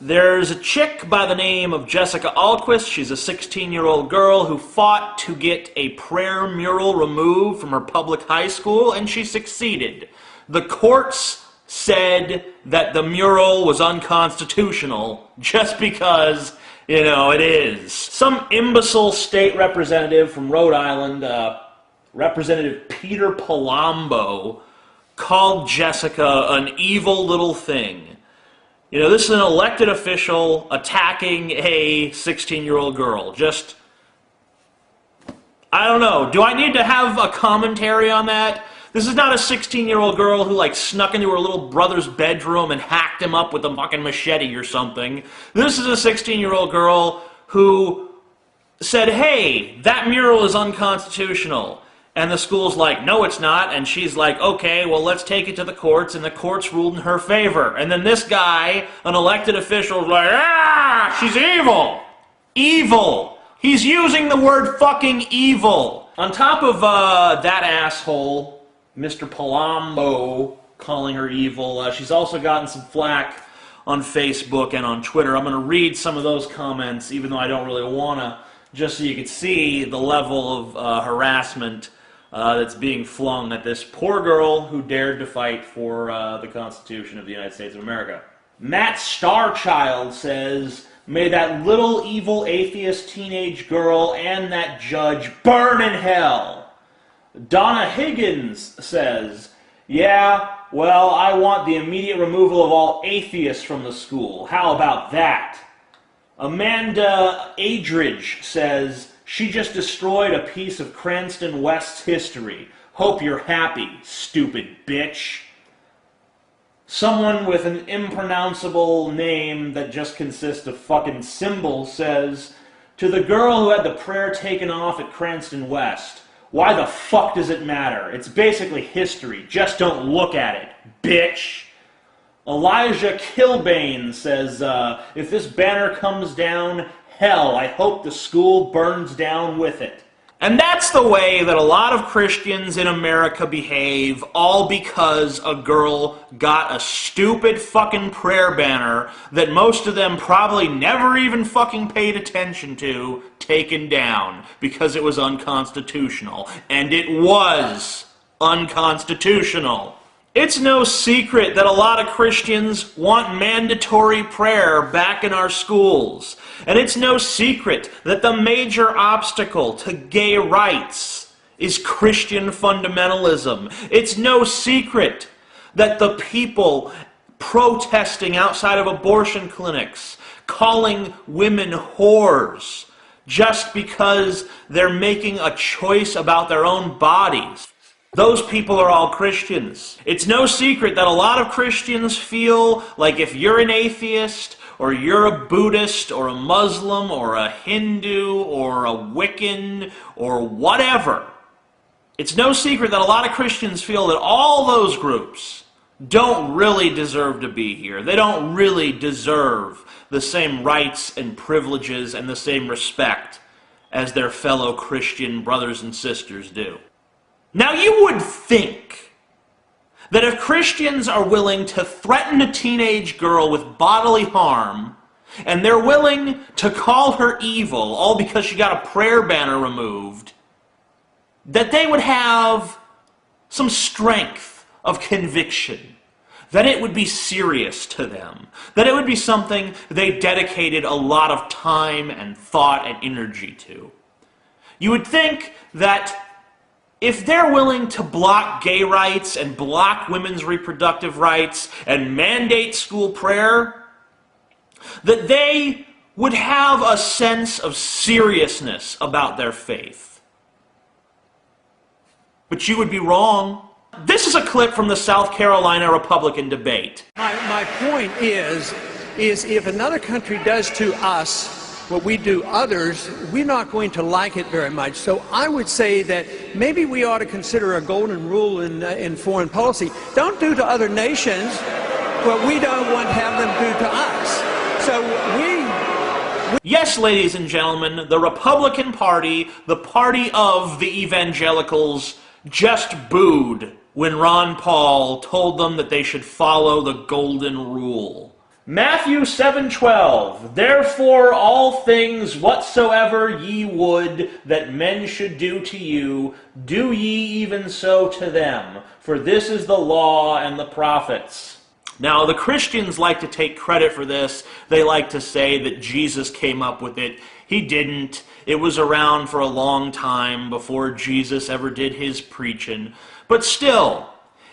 There's a chick by the name of Jessica Alquist. She's a 16-year-old girl who fought to get a prayer mural removed from her public high school, and she succeeded. The courts said that the mural was unconstitutional just because, you know, it is. Some imbecile state representative from Rhode Island, Representative Peter Palumbo, called Jessica an evil little thing. You know, this is an elected official attacking a 16-year-old girl. Just, I don't know. Do I need to have a commentary on that? This is not a 16-year-old girl who, like, snuck into her little brother's bedroom and hacked him up with a fucking machete or something. This is a 16-year-old girl who said, hey, that mural is unconstitutional. And the school's like, no, it's not. And she's like, okay, well, let's take it to the courts. And the courts ruled in her favor. And then this guy, an elected official, is like, ah, she's evil. Evil. He's using the word fucking evil. On top of that asshole, Mr. Palumbo, calling her evil, she's also gotten some flack on Facebook and on Twitter. I'm going to read some of those comments, even though I don't really want to, just so you can see the level of harassment that's being flung at this poor girl who dared to fight for the Constitution of the United States of America. Matt Starchild says, may that little evil atheist teenage girl and that judge burn in hell. Donna Higgins says, yeah, well, I want the immediate removal of all atheists from the school. How about that? Amanda Adridge says, she just destroyed a piece of Cranston West's history. Hope you're happy, stupid bitch. Someone with an impronounceable name that just consists of fucking symbols says, to the girl who had the prayer taken off at Cranston West, why the fuck does it matter? It's basically history. Just don't look at it, bitch. Elijah Kilbane says, if this banner comes down, hell, I hope the school burns down with it. And that's the way that a lot of Christians in America behave, all because a girl got a stupid fucking prayer banner that most of them probably never even fucking paid attention to, taken down, because it was unconstitutional. And it was unconstitutional. It's no secret that a lot of Christians want mandatory prayer back in our schools. And it's no secret that the major obstacle to gay rights is Christian fundamentalism. It's no secret that the people protesting outside of abortion clinics, calling women whores, just because they're making a choice about their own bodies, those people are all Christians. It's no secret that a lot of Christians feel like if you're an atheist, or you're a Buddhist, or a Muslim, or a Hindu, or a Wiccan, or whatever, it's no secret that a lot of Christians feel that all those groups don't really deserve to be here. They don't really deserve the same rights and privileges and the same respect as their fellow Christian brothers and sisters do. Now, you would think that if Christians are willing to threaten a teenage girl with bodily harm, and they're willing to call her evil, all because she got a prayer banner removed, that they would have some strength of conviction, that it would be serious to them, that it would be something they dedicated a lot of time and thought and energy to. You would think that if they're willing to block gay rights and block women's reproductive rights and mandate school prayer, that they would have a sense of seriousness about their faith. But you would be wrong. This is a clip from the South Carolina Republican debate. My point is if another country does to us what we do others, we're not going to like it very much. So I would say that maybe we ought to consider a golden rule in foreign policy. Don't do to other nations what we don't want to have them do to us. So Yes, ladies and gentlemen, the Republican Party, the party of the evangelicals, just booed when Ron Paul told them that they should follow the golden rule. Matthew 7:12, therefore all things whatsoever ye would that men should do to you, do ye even so to them, for this is the law and the prophets. Now, the Christians like to take credit for this. They like to say that Jesus came up with it. He didn't. It was around for a long time before Jesus ever did his preaching. But still,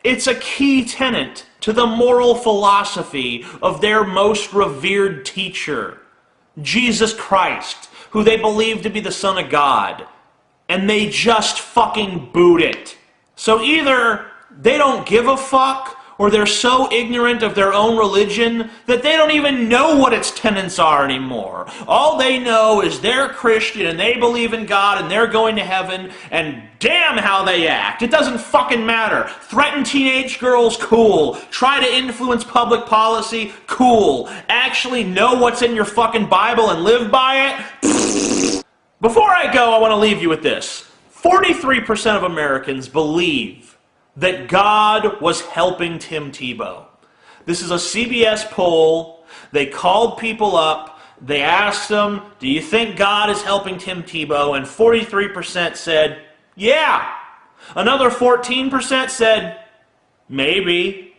it's a key tenet to the moral philosophy of their most revered teacher, Jesus Christ, who they believe to be the Son of God. And they just fucking boot it. So either they don't give a fuck, or they're so ignorant of their own religion that they don't even know what its tenets are anymore. All they know is they're Christian and they believe in God and they're going to heaven, and damn how they act. It doesn't fucking matter. Threaten teenage girls? Cool. Try to influence public policy? Cool. Actually know what's in your fucking Bible and live by it? Before I go, I want to leave you with this. 43% of Americans believe that God was helping Tim Tebow. This is a CBS poll. They called people up. They asked them, do you think God is helping Tim Tebow? And 43% said, yeah. Another 14% said, maybe.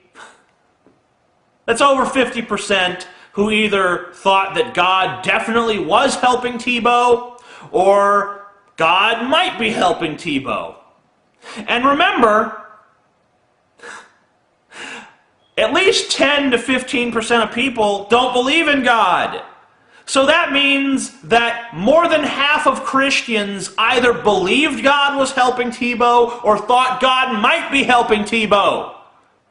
That's over 50% who either thought that God definitely was helping Tebow or God might be helping Tebow. And remember, at least 10 to 15% of people don't believe in God. So that means that more than half of Christians either believed God was helping Tebow or thought God might be helping Tebow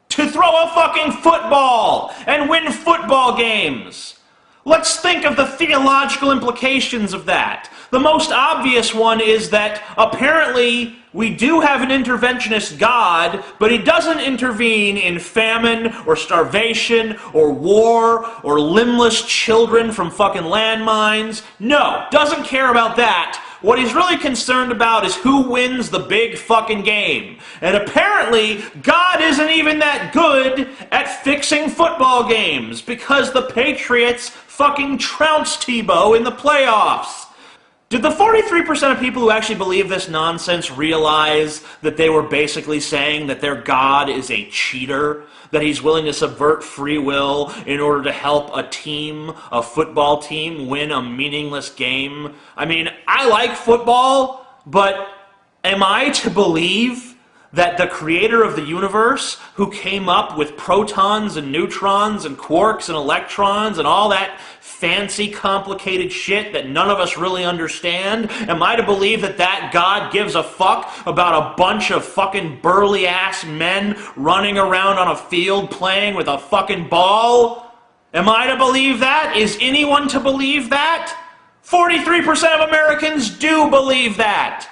to throw a fucking football and win football games. Let's think of the theological implications of that. The most obvious one is that apparently we do have an interventionist God, but he doesn't intervene in famine or starvation or war or limbless children from fucking landmines. No, doesn't care about that. What he's really concerned about is who wins the big fucking game. And apparently, God isn't even that good at fixing football games because the Patriots fucking trounced Tebow in the playoffs. Did the 43% of people who actually believe this nonsense realize that they were basically saying that their God is a cheater? That he's willing to subvert free will in order to help a team, a football team, win a meaningless game? I mean, I like football, but am I to believe that the creator of the universe, who came up with protons and neutrons and quarks and electrons and all that fancy, complicated shit that none of us really understand, am I to believe that that God gives a fuck about a bunch of fucking burly-ass men running around on a field playing with a fucking ball? Am I to believe that? Is anyone to believe that? 43% of Americans do believe that.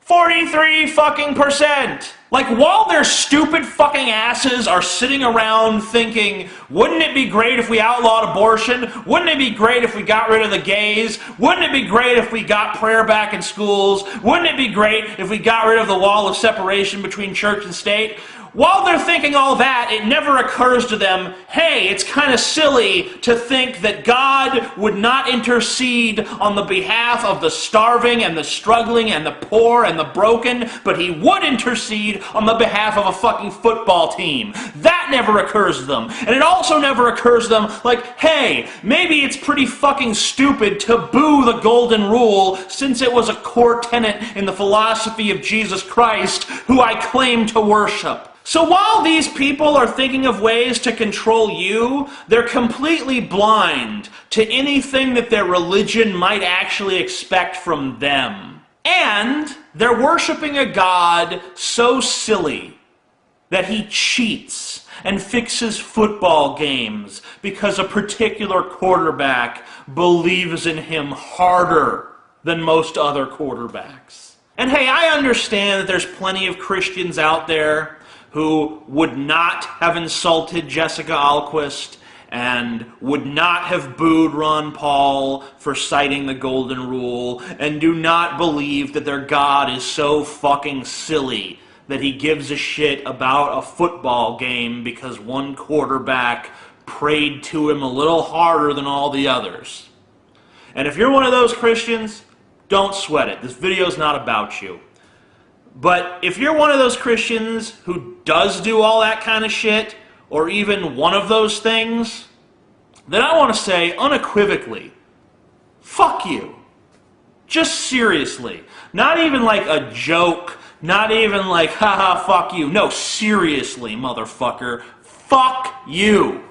43 fucking percent. Like, while their stupid fucking asses are sitting around thinking, wouldn't it be great if we outlawed abortion? Wouldn't it be great if we got rid of the gays? Wouldn't it be great if we got prayer back in schools? Wouldn't it be great if we got rid of the wall of separation between church and state? While they're thinking all that, it never occurs to them, hey, it's kind of silly to think that God would not intercede on the behalf of the starving and the struggling and the poor and the broken, but he would intercede on the behalf of a fucking football team. That never occurs to them. And it also never occurs to them, like, hey, maybe it's pretty fucking stupid to boo the golden rule since it was a core tenet in the philosophy of Jesus Christ, who I claim to worship. So while these people are thinking of ways to control you, they're completely blind to anything that their religion might actually expect from them. And they're worshiping a God so silly that he cheats and fixes football games because a particular quarterback believes in him harder than most other quarterbacks. And hey, I understand that there's plenty of Christians out there who would not have insulted Jessica Alquist and would not have booed Ron Paul for citing the golden rule and do not believe that their God is so fucking silly that he gives a shit about a football game because one quarterback prayed to him a little harder than all the others. And if you're one of those Christians, don't sweat it. This video is not about you. But if you're one of those Christians who does do all that kind of shit, or even one of those things, then I want to say unequivocally, fuck you. Just seriously. Not even like a joke, not even like, haha, fuck you. No, seriously, motherfucker. Fuck you.